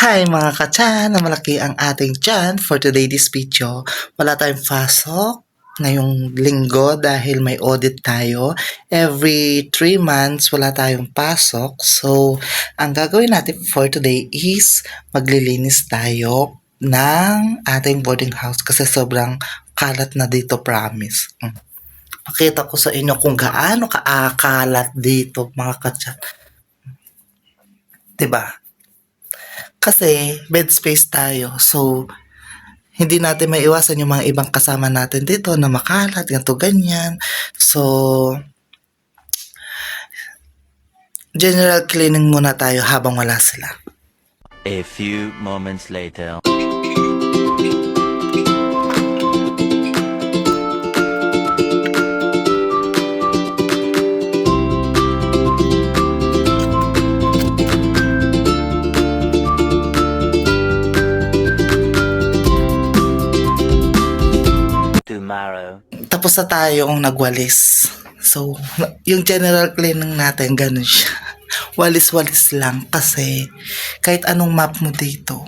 Hi mga katyan, na malaki ang ating tiyan for today this video. Wala tayong pasok ngayong linggo dahil may audit tayo. Every 3 months wala tayong pasok. So, ang gagawin natin for today is maglilinis tayo ng ating boarding house kasi sobrang kalat na dito, promise. Pakita ko sa inyo kung gaano kaakalat dito mga katyan. Diba? Kasi bed space tayo. So, hindi natin maiwasan yung mga ibang kasama natin dito na makalat, ganito, ganyan. So, general cleaning muna tayo habang wala sila. A few moments later. Tomorrow. Tapos na tayong nagwalis. So, yung general cleaning natin, ganun siya. Walis-walis lang kasi kahit anong map mo dito,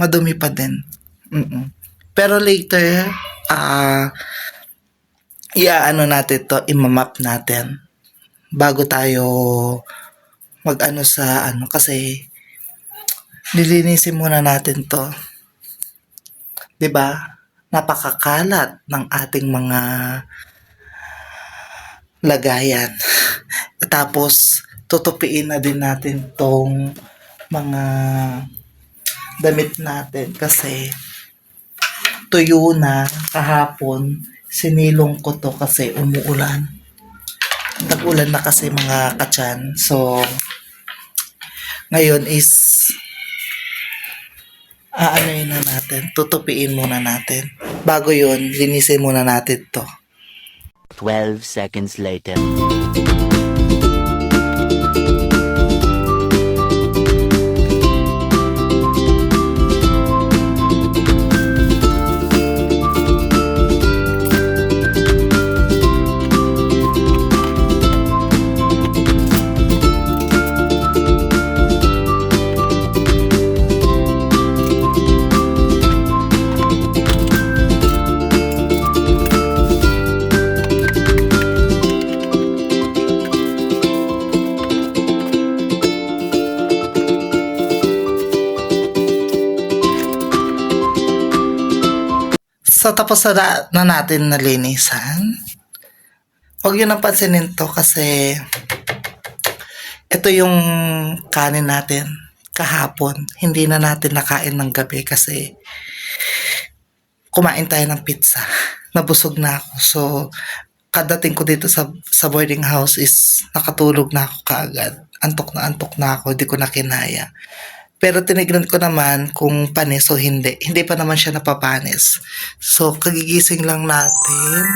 madumi pa din. Pero later, iaano natin to, imamap natin bago tayo mag-ano sa ano kasi nilinisin muna natin to. 'Di ba? Napakakalat ng ating mga lagayan. Tapos tutupiin na din natin tong mga damit natin kasi tuyo na kahapon. Sinilong ko to kasi umuulan. Tag-ulan na kasi mga katyan. So, ngayon is aanoyin na natin. Tutupiin muna natin. Bago yun, linisin muna natin to. 12 seconds later. So, tapos na natin nalinisan. Huwag yun ang pansinin to kasi ito yung kanin natin kahapon. Hindi na natin nakain ng gabi kasi kumain tayo ng pizza. Nabusog na ako. So, kadating ko dito sa boarding house is nakatulog na ako kaagad. Antok na ako. Hindi ko na kinaya. Pero tinignan ko naman kung panis o hindi. Hindi pa naman siya napapanis. So, kagigising lang natin.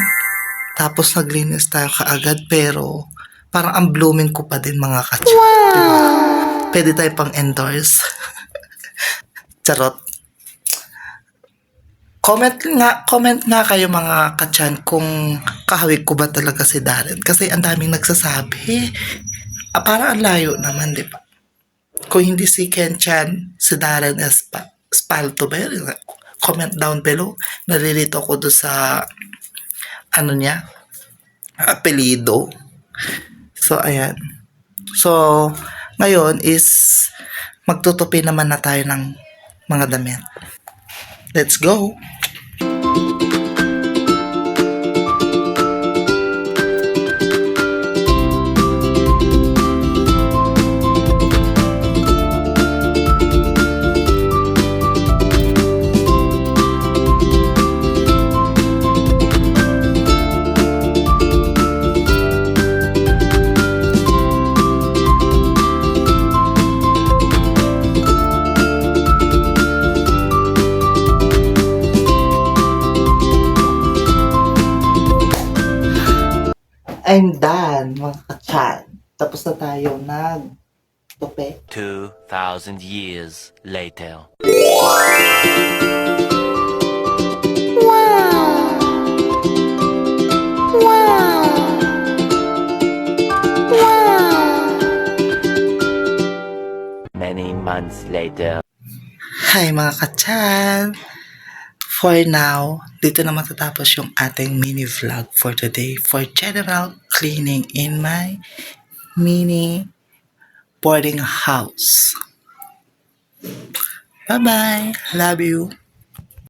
Tapos naglinis tayo kaagad. Pero, parang ang blooming ko pa din mga katsa. Wow! Diba? Pwede tayo pang endorse. Charot. Comment nga kayo mga katsan kung kahawig ko ba talaga si Darren. Kasi ang daming nagsasabi. Parang ang layo naman, di ba? Kung hindi si Ken-chan, si Darren Espaltober, comment down below. Nalilito ko doon sa ano niya, apelido. So, ayan. So, ngayon is magtutupi naman na tayo ng mga damit. Let's go! I'm done, mga katsan. Tapos na tayo nag-tupi. 2,000 years later. Wow! Wow! Wow! Many months seconds later. Hi mga kachan! For now, dito na matatapos yung ating mini vlog for today for general cleaning in my mini boarding house. Bye-bye! Love you!